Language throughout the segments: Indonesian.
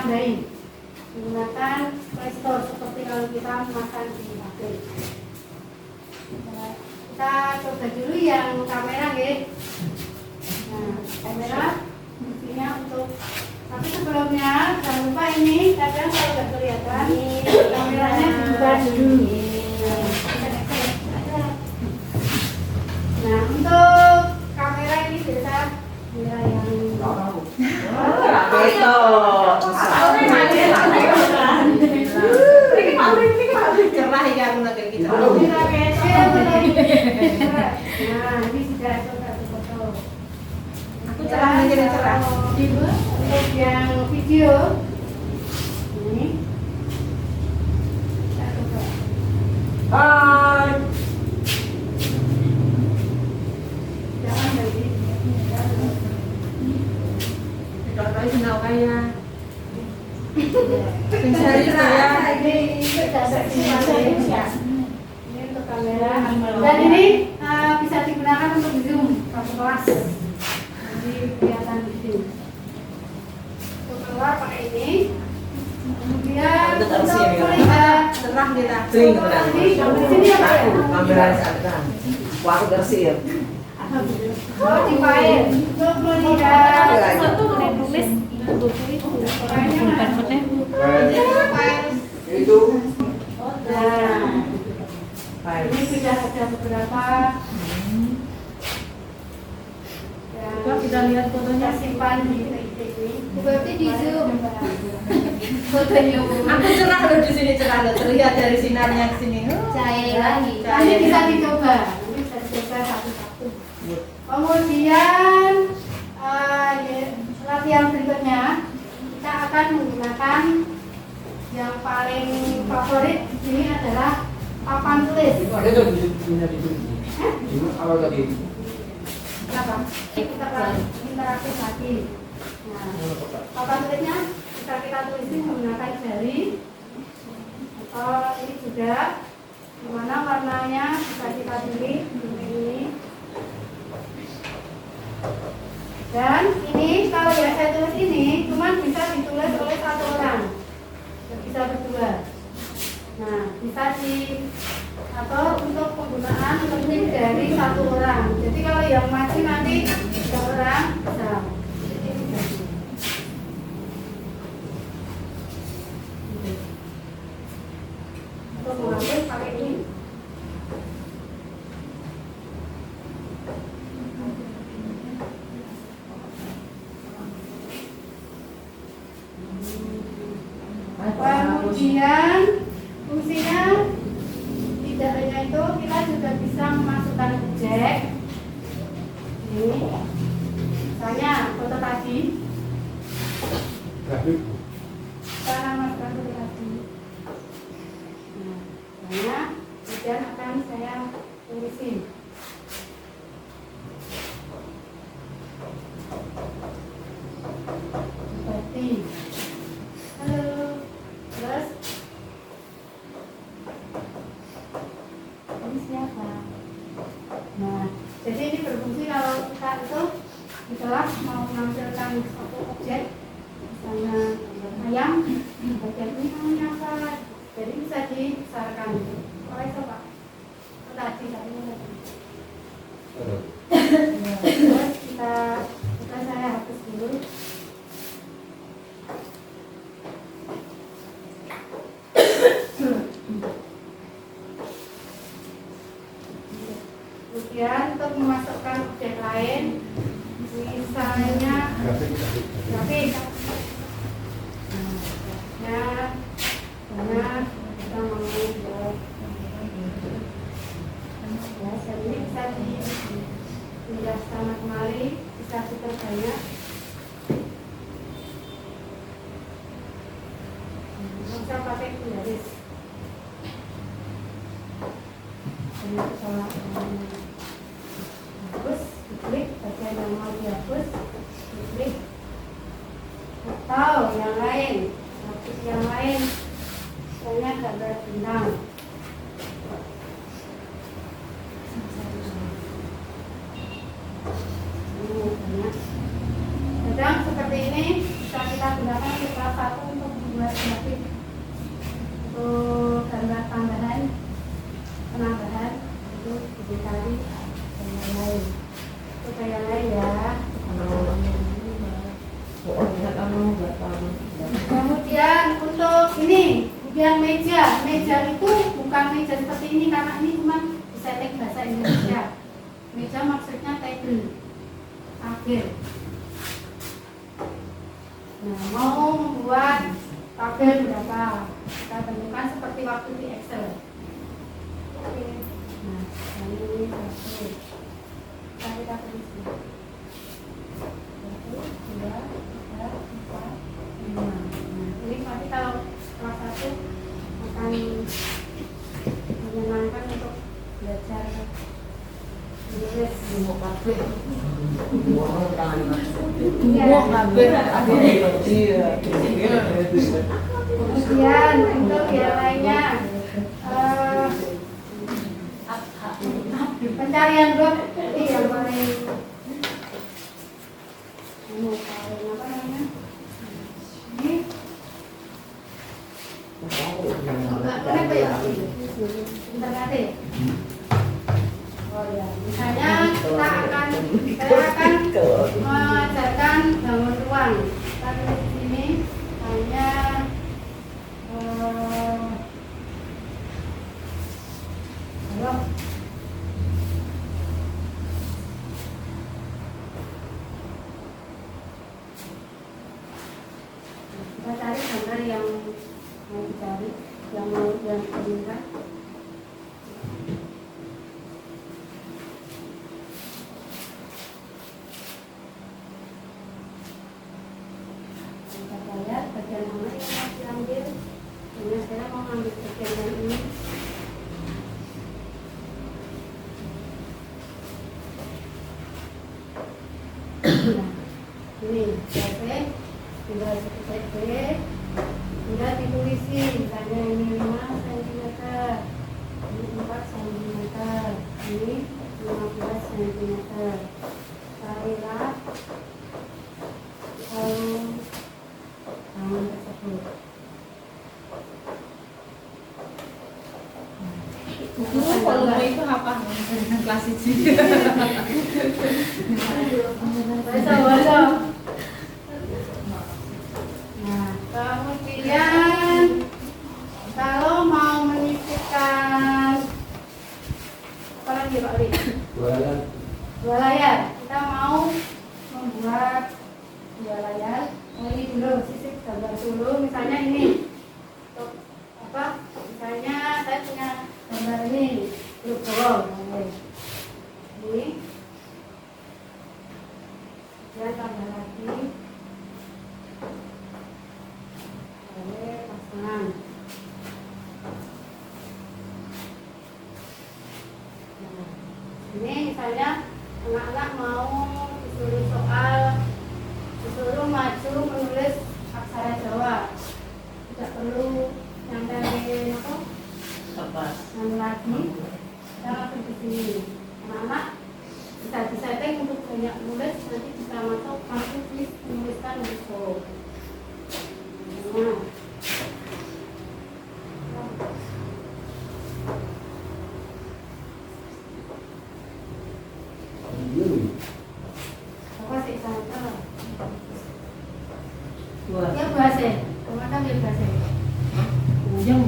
tandai menggunakan playstore seperti kalau kita makan di HP. Kita coba dulu yang kamera ya. Nah, kamera fungsinya untuk, tapi sebelumnya jangan lupa ini kadang kalau nggak kelihatan kameranya dibuka dulu. Nah, untuk kamera ini biasa yang cerah ya aku nanti kita. Nah, ini sudah satu foto. Aku cerah menjadi cerah. Untuk yang video ini kita coba. Hai. Jangan lagi. Kalau tahu kenal kaya. Ini untuk kamera. Dan ini bisa digunakan untuk zoom satu kelas. Jadi kelihatan di sini. Untuk keluar pakai ini. Kemudian untuk melihat Cerah kita. Sering di sini apa ya? kamera sekarang. Waktu bersih. Oh, di file. Untuk melihat tulis Itu. Nah, ini sudah ada beberapa. Coba kita lihat fotonya. Simpan di ini. berarti di zoom Fotonya. Aku cerah loh di sini, cerah loh, terlihat dari sinarnya ke sini. cahaya lagi Nanti bisa dicoba. Nanti bisa dicoba satu-satu. Kemudian latihan berikutnya kita akan menggunakan yang paling favorit di sini adalah papan tulis. Ada tuh di apa tadi? Kenapa? Kita interaktif lagi. Nah, papan tulisnya bisa kita tulisin menggunakan jari atau ini juga, dimana warnanya bisa kita pilih seperti ini. Dan ini kalau yang saya tulis ini cuma bisa ditulis oleh satu orang, tidak bisa berdua. Nah, bisa atau untuk penggunaan lebih dari satu orang. Jadi kalau yang maju nanti 3 orang bisa. Untuk mengambil pakai ini. Kemudian fungsinya tidak hanya itu, kita juga bisa memasukkan objek. Ini, misalnya foto tadi. Grafik. Kita akan masukkan foto tadi. Nah, misalnya, kemudian akan saya tulisin. Seperti, halo, terus ini siapa? Nah, jadi ini berfungsi kalau kita itu di kelas mau menampilkan satu objek, misalnya ayam, bagian ini namanya apa? Jadi bisa dibesarkan. Oleh coba. Tadi tadi. Terus kita saya hapus dulu. Kemudian untuk memasukkan objek lain, misalnya grafik. Nah, karena kita mau ya, jadi bisa dipindah sana kemari, bisa diperbanyak. Bisa pakai garis. Hapus, diklik bagian yang mau dihapus, diklik. Atau yang lain, hapus yang lain, misalnya gambar bintang. Kadang seperti ini bisa kita gunakan untuk kelas 1 untuk meja itu bukan meja seperti ini karena ini cuma disetting bahasa Indonesia. Meja maksudnya table, tabel. Nah, mau membuat tabel berapa? Kita tentukan seperti waktu di Excel. Oke. Nah, ini satu. Kita tulis. 1, 2, 3, 4, 5. Nah, ini nanti kalau kelas 1 akan menyenangkan untuk belajar menulis. Mau kafe. Mau tangan Iya. Iya. Kemudian untuk yang lainnya pencarian grup ini yang paling apa namanya? Ini apa ya? Internet ya? Oh ya, misalnya saya akan mengajarkan bangun ruang. Kita tulis di sini hanya halo. Kita cari gambar yang mau dicari, yang diinginkan. Kita lihat bagian mana yang mau diambil. Ini saya mau ambil bagian yang ini. Nah, ini selesai. Tinggal seperti sudah ditulisi, misalnya ini 5 cm, ini 4 cm, ini 15 cm. Carilah tangan tersebut. Volume itu apa? Kelas 1. Baca. Nah, kemudian kalau mau menyisipkan apa lagi Pak Ri? Dua layar. Kita mau membuat dua layar. Oh, ini dulu sisip gambar dulu. Misalnya ini. Untuk apa? Misalnya saya punya gambar ini. Logo. Ini. Dan tambah lagi. Pasangan. Nah, ini misalnya anak-anak mau disuruh maju menulis aksara Jawa, tidak perlu nyantelin apa? Yang lagi, kita langsung di sini. Anak-anak bisa disetting untuk banyak nulis, nanti bisa masuk menuliskan logo. Nah. Apa sih sana? Ya bahasa. Kemana dia bahasa? Yang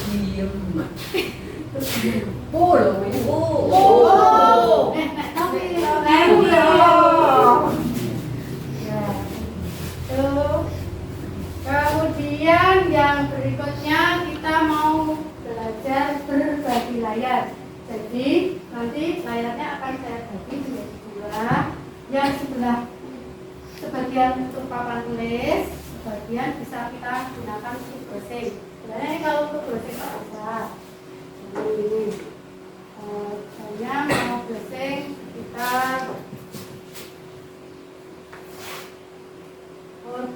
diem. Tapi kemudian yang berikutnya kita mau belajar berbagi layar. Jadi nanti layarnya akan saya bagi menjadi dua. Yang sebelah sebagian untuk papan tulis, sebagian bisa kita gunakan untuk browsing. Sebenarnya ini kalau untuk browsing tak bisa. Ini hanya mau browsing kita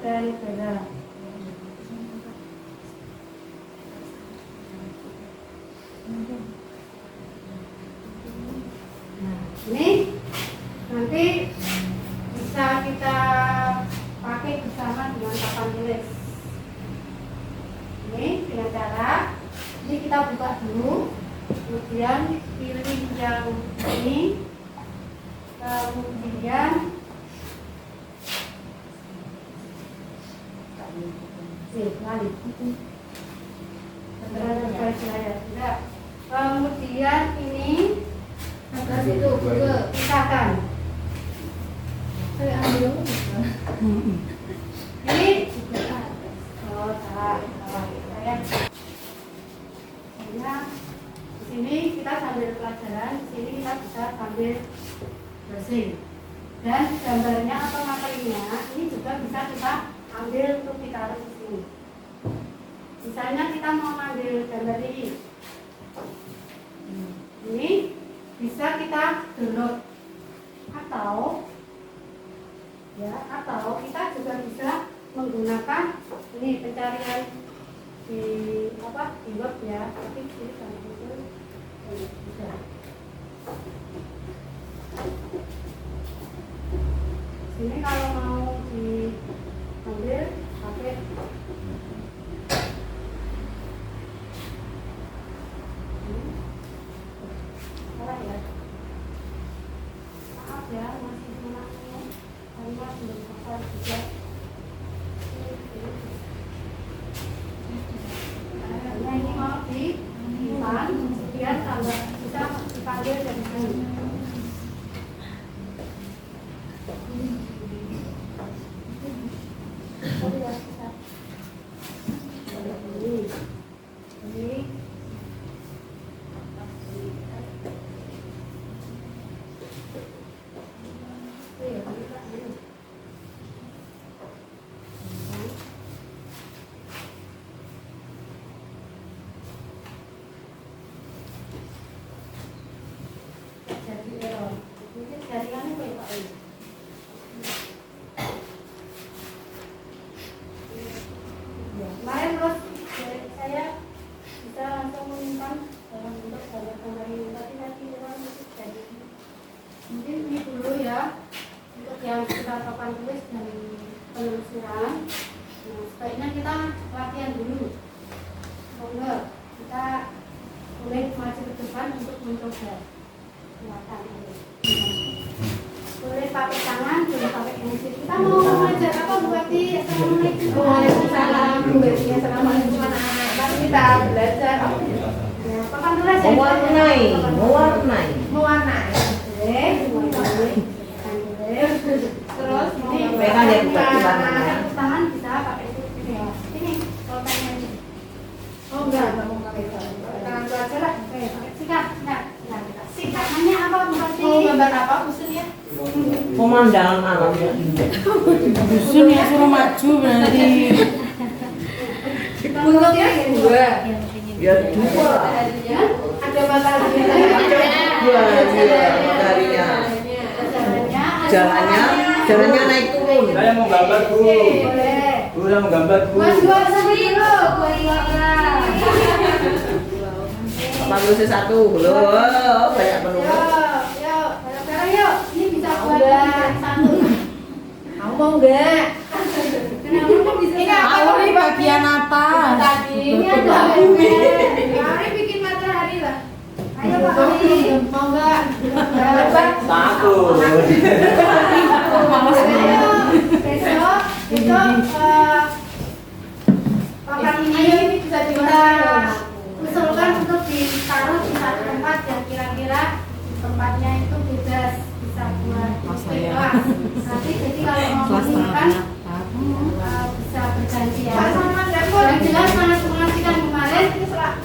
dan beda. Nah, ini nanti bisa kita pakai bersama dengan papan tulis. Ini dengan cara ini kita buka dulu, kemudian pilih yang ini, kemudian balik. garis layar. Enggak. Kemudian ini Atas itu ke pisahkan. saya ambil Ini oh salah saya. Hanya di sini kita sambil pelajaran, di sini kita bisa sambil browsing. Dan gambarnya atau materinya ini juga bisa kita ambil untuk ditaruh di sini. Misalnya kita mau ambil gambar ini. Ini bisa kita download atau kita juga bisa menggunakan ini pencarian di web ya, tapi ini kan itu bisa. Sini kalau mau diambil pakai salah ya. Maaf ya, masih menangnya karena belum hafal juga. Nah, ini mau disimpan, kemudian tambah bisa dipanggil dari sini. Kemarin terus saya bisa langsung menyimpan dalam bentuk gambar-gambar ini, tapi nanti memang itu jadi mungkin ini dulu ya untuk yang kita papan tulis dan penelusuran. Nah, sebaiknya kita latihan dulu. Enggak, kita boleh maju ke depan untuk mencoba. Silakan. Boleh pakai tangan, boleh pakai pensil. Kita mau belajar apa Bu Ati? Assalamualaikum. Waalaikumsalam. Assalamualaikum anak-anak. Mari kita belajar Ya, papan tulis ya. Mewarnai. Mewarnai. Boleh. Terus ini Merah ya, bukan warnanya. tangan bisa pakai itu ya. Ini kalau tanya ini. Oh enggak mau pakai tangan itu aja lah. Oke, pakai sikat. Nah, sikat namanya apa Bu Ati? mau gambar apa khususnya? Pemandangan alam yang indah. Dusun ya suruh maju berarti. Bentuknya dua. Ya dua. Ada mataharinya. Mataharinya. Jalannya naik turun. Saya mau gambar Bu. Boleh. Bu, saya mau gambar Bu. Mas jual sendiri lo, buat jualan. Papan tulis satu. Loh, banyak penulis. Yuk, sekarang yuk. Ini bisa buat bikin satu. Kamu mau enggak? Kenapa kok bisa? Ini apa? Aku ini bagian apa? Tadi Ini ada bebek. Mari bikin matahari lah. Ayo Pak Ali, mau enggak? Satu. Ayo, besok papan ini bisa kita usulkan untuk ditaruh di satu tempat yang kira-kira tempatnya itu bebas, bisa buat kelas. Nanti jadi kalau mau menunjukkan bisa bergantian. Yang jelas sangat mengasihkan kemarin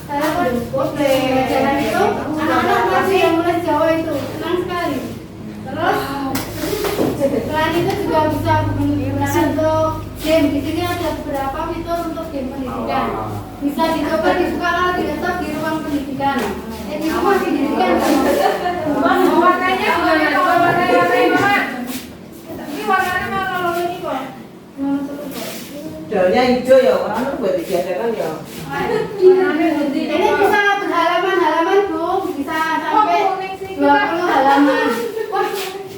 saya pelajaran itu anak-anak masih yang mulai Jawa itu senang sekali. Terus selain itu juga bisa menggunakan untuk game. Di sini ada beberapa fitur untuk game pendidikan. Bisa dicoba di sekolah, di laptop, di ruang pendidikan. Ini semua pendidikan. warnanya gimana? Warnanya Mama. Ini warnanya kalau ini kok. Jalannya hijau ya, orang buat dibiasakan ya. Ini bisa berhalaman-halaman Bu, bisa sampai 20 halaman. Wah,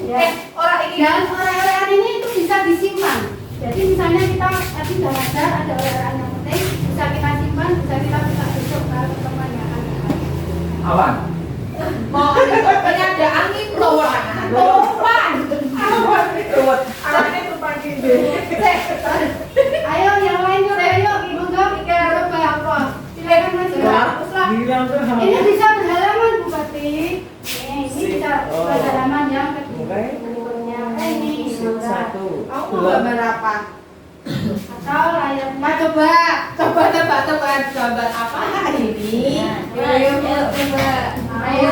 ya. Orang ini Dan ore-orean ini itu bisa disimpan. Jadi misalnya kita tadi sudah belajar ada ore-orean yang penting, bisa kita simpan, bisa kita buka besok kalau teman yang akan. Awan. mau ini ada angin topan. Anaknya tumpang gini. Ayo yang lain yuk, ayo monggo kita coba. Silakan Mas. Bilang tuh Ini bisa berhalaman Bu Pati. Ini bisa berhalaman yang berikutnya. Ini mangga. Aku gambar apa? Atau layarnya Coba tebak-tebakan gambar apa ini? Ayo coba. Ayo.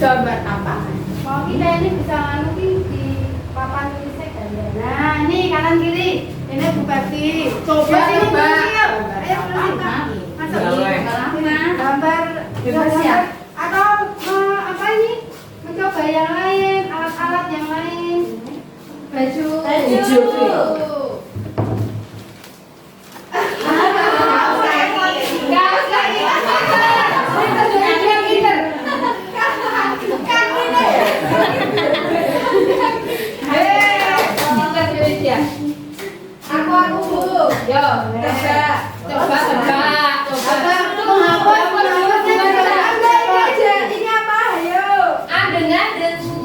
Gambar apa? mau kita ini bisa anu di papan tulisnya gambar. Nah, ini kanan kiri. Ini Bu Pati. Coba Di sini tebak. tulis. Ayo tulis. Masuk gambar Bebas ya? atau apa ini? Mencoba yang lain, alat-alat yang lain. Baju. Hijau. Aku Bu. Yo, coba tebak. Ini apa? Ayo. Aden.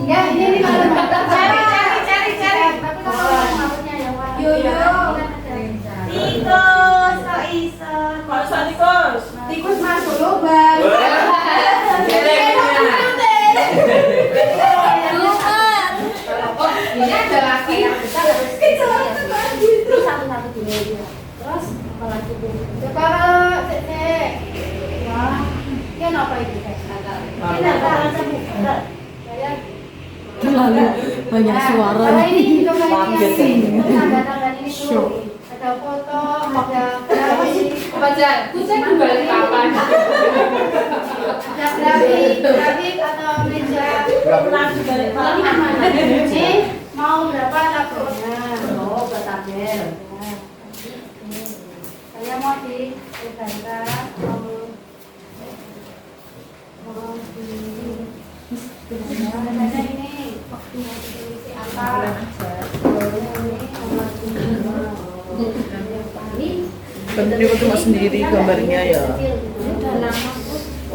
Ya, ini malam. Cari. Tapi kalau menghapusnya yang warna. Yo. Tikus, kok iso? Tikus masuk lubang. Oh, ini ada lagi. Terus satu-satu dulu. Terus apa lagi Bu? Kalau cek. Wah, ini apa itu? Ini apa rasa Bu? Terlalu banyak suara. Kalau ini coba Panggil. ini tanda-tanda ini tuh. Ada foto, ada grafik, Baca, kucing kembali kapan? ada grafik atau meja. Ini mau berapa tabelnya? Oh, buat tabel. Saya mau dilebarkan, mau di ada ini isi apa? Ini cuma sendiri gambarnya ya.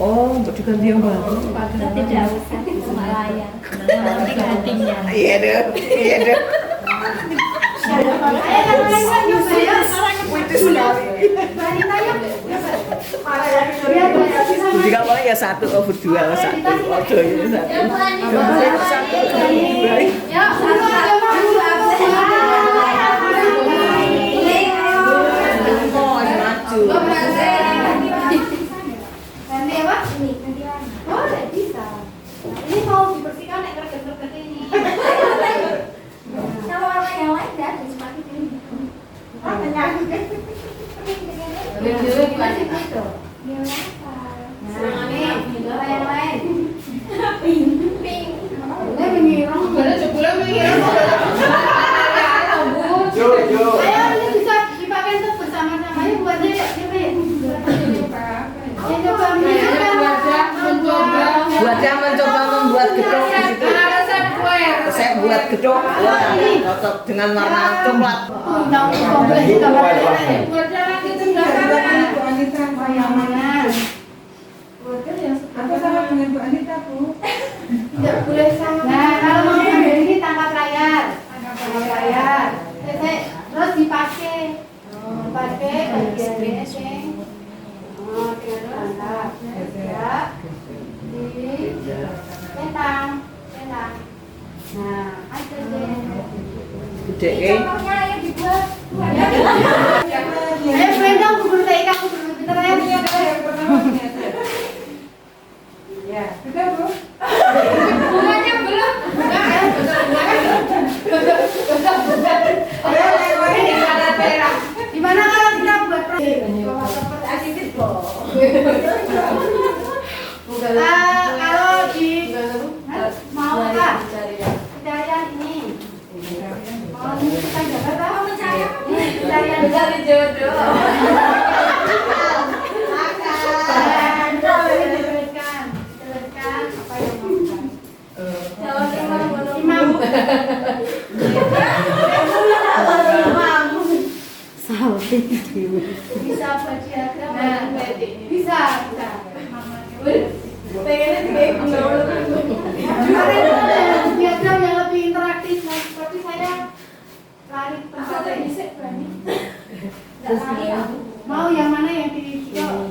Oh, buat diganti yang baru. Tidak usah sama layar. Nanti gantinya. Iya deh. Ayo kan nyoba ya. Itu sekali. Wanita yuk. Biar bisa sama. Jika apa ya satu over dua satu. Oke ini satu. Ya, satu. Ganti apa? Boleh bisa. Ini mau dibersihkan nek kerget-kerget ini. Kalau orang yang lain dah seperti ini. Masih gitu. Nah, ini yang lain. Ini mengira. Jo. Ayo ini bisa dipakai untuk bersama-sama ya buat aja coba ya. Ya coba Buat yang mencoba membuat gedung di situ. Saya buat gedung. Wah, cocok dengan warna coklat. Yang mana? Aku sama dengan Bu Anita, Bu. Tidak boleh sama. Nah, kalau mau ambil ini tangkap layar. Tangkap layar. Terus dipakai. Dipakai bagiannya sing. Oh, terus tangkap. Ya. Centang. Nah, ada deh. Gede Contohnya yang dibuat. Ayo Brenda, gubernur TK, gubernur pintar ya. Ya, sudah, Bu. Bunganya belum. Gimana kalau kita buat kalau di mau apa? Pencarian ini. Oh, ini kita jaga apa? Pencarian jodoh. Jelaskan apa yang mau buat. Imam. Bisa buat diagram. Bisa. Pengennya kayak Diagram yang lebih interaktif, nah, seperti saya lari tempat ini. Mau yang mana yang di hijau?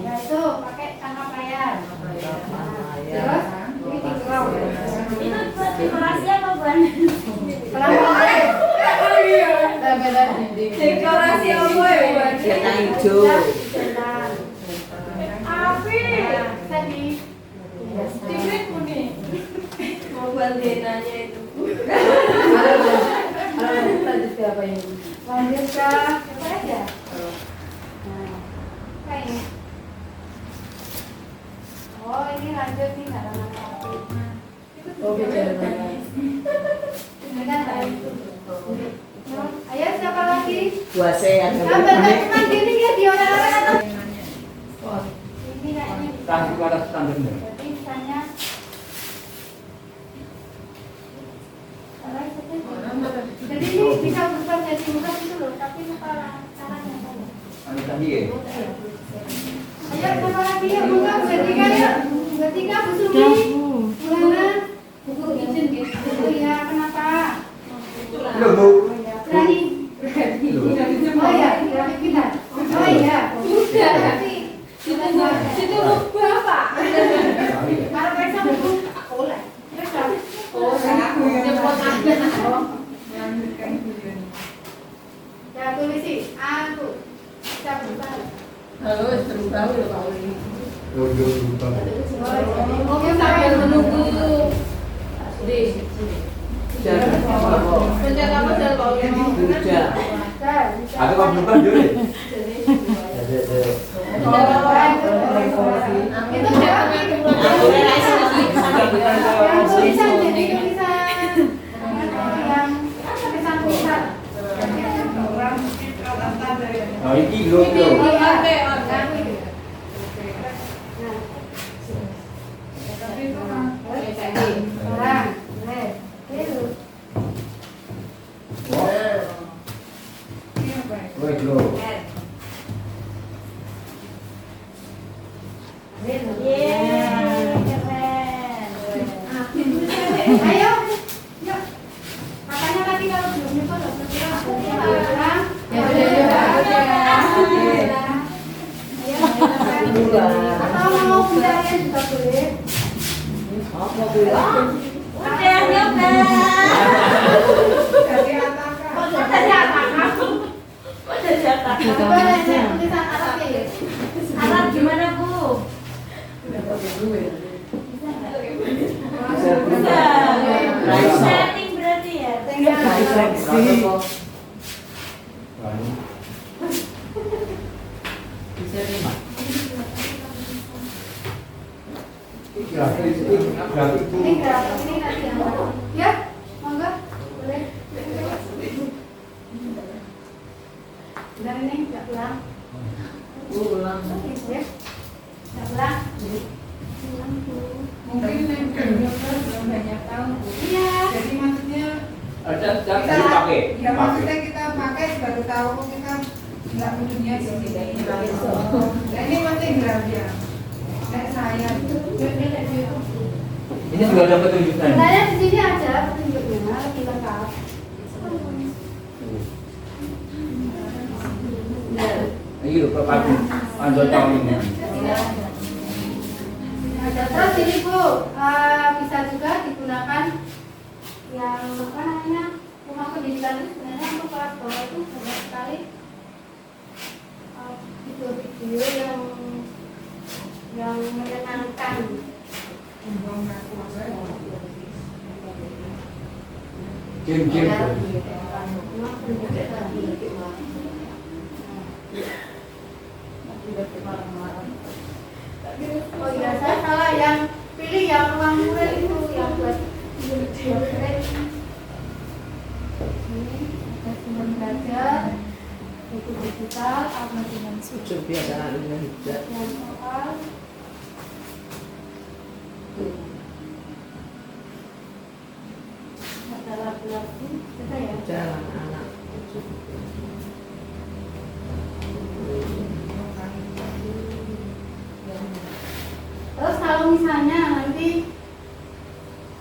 Ijo. Centang. Api. Nah, tadi. Tipik kuning. Mau bantuin nanya itu. Lanjut ke apa ini? Lanjut ke apa aja? Nah, kayaknya. Oh, ini lanjut nih halaman 1. Oh, bicara. Ini kan tadi itu. Ayo siapa lagi? Puasa ada Gambar cuma gini ya di orang-orang atau ini kayaknya. Kasih ke atas standarnya. Jadi misalnya jadi ini bisa berubah jadi mudah itu loh, tapi lupa caranya saja. Anu tadi ya. Ayo siapa lagi ya buka bertiga ya, bertiga Bu Sumi, Bulana, buku izin gitu. Oh iya kenapa? Loh, Bu. Oh iya berani. Oh iya berani kita. Oh iya. Udah. Situ lupa Pak. Kalau besok buku boleh. Besok. Oh, jemput aja. Melanjutkan video. Ya tulis sih. Aku. Siapa buka? Halo, seru tahu ya Pak Oli. Mungkin sambil menunggu di pencet apa sel Pak Uli? Udah. Ada kok berubah dulu. Itu siapa? Yang tulisan jadi tulisan yang tulisan. Nah, ini logo. Wait, lo. Ayo, yuk. Makanya tadi kalau belum nyoba loh, kira-kira aku bilang, Ya udah. atau mau belajar juga boleh. Apa bilang? Udah nyoba. Coba lihat tulisan Arabnya ya. Arab gimana Bu? Bisa. Setting berarti ya. Seksi. Bisa nih. Ini grafik ini nanti yang mana? Ya, monggo, boleh. Dan ini nggak pulang. Ulang. Ya, nggak pulang. Mungkin yang kedua belum banyak tahu. Iya. Jadi maksudnya Ada dipakai. ya maksudnya kita pakai baru tahu kita nggak punya di sini. Dan ini masih grafia. Kayak saya. Ini juga ada petunjuknya. Sebenarnya di sini ada petunjuknya lebih lengkap. Ayo ke pagi. Anda tahun ini. Terus ini Bu, bisa juga digunakan yang apa namanya rumah pendidikan itu sebenarnya untuk kelas bawah itu banyak sekali video-video yang menyenangkan. Game-game. Rumah pendidikan. Oh iya, saya salah yang pilih yang ruang murid itu yang buat murid. Ini ada sumber belajar, buku digital, apa dengan Udah biasa dengan hijab. yang soal. Ada lagu-lagu, kita ya. Jalan anak. Terus kalau misalnya nanti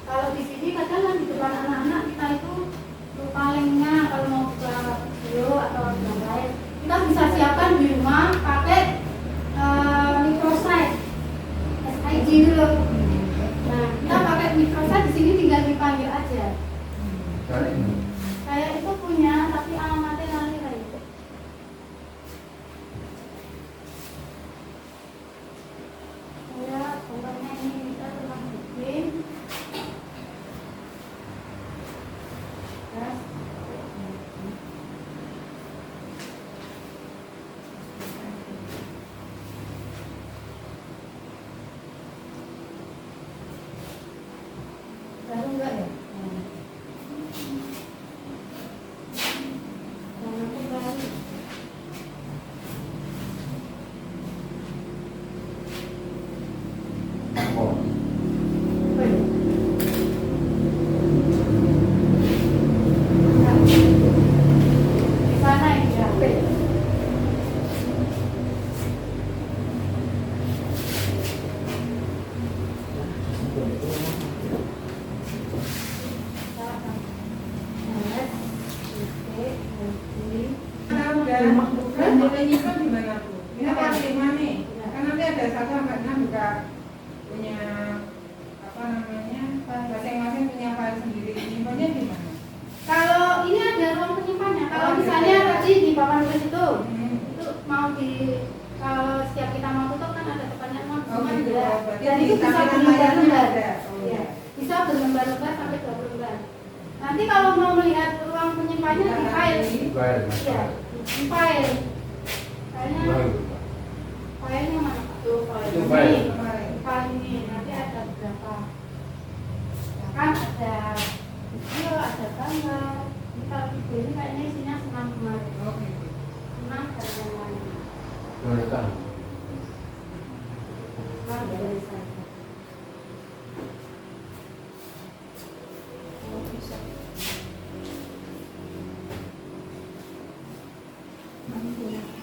kalau di sini kadang kan di depan anak-anak kita itu lupa linknya kalau mau buka video atau yang lain kita bisa siapkan di rumah pakai microsite SIG dulu. Nah kita pakai microsite di sini tinggal dipanggil aja. Saya itu punya tapi alamatnya nanti kayak gitu. punya apa namanya, masing-masing punya file sendiri, nyimpannya di mana? Kalau ini ada ruang penyimpannya. Kalau misalnya tadi di papan tulis itu mau di kalau setiap kita mau tutup kan ada tekannya mau gitu. ya. Berarti Dan itu di bisa tampilan berlembar-lembar. layarnya ada. Iya. Bisa berlembar-lembar sampai 20 lembar. Nanti kalau mau melihat ruang penyimpannya di file. Baik. Iya, di file. Filenya filenya mana? Tuh Itu file file. ini. File ini nanti ada berapa? Ya kan ada video, ada gambar. Ini kalau video ini kayaknya isinya senam kemarin. Senam dan yang lain. Mereka. Senam dari saya.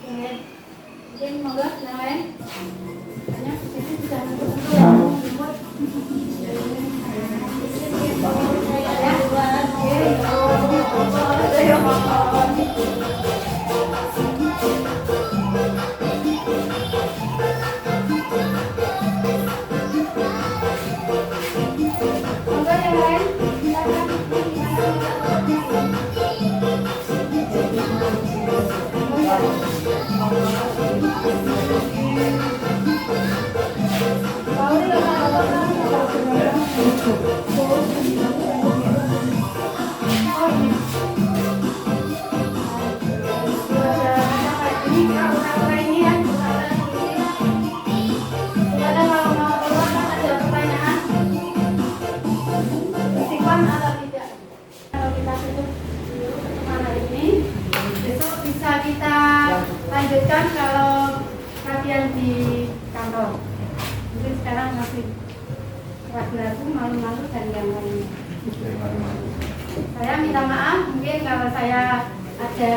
Mungkin monggo yang lain. Hanya sini sudah menentu monggo yang lain. Kita lanjutkan kalau latihan di kantor. Mungkin sekarang masih ragu-ragu, malu-malu dan yang lainnya. Saya minta maaf mungkin kalau saya ada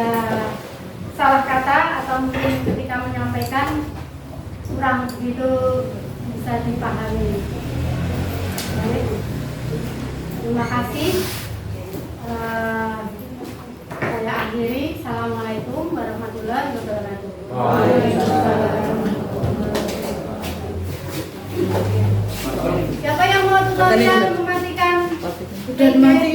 salah kata atau mungkin ketika menyampaikan kurang begitu bisa dipahami. Baik. Terima kasih. Saya akhiri. Assalamualaikum warahmatullahi wabarakatuh. Siapa yang mau tutorial mematikan? Dan mati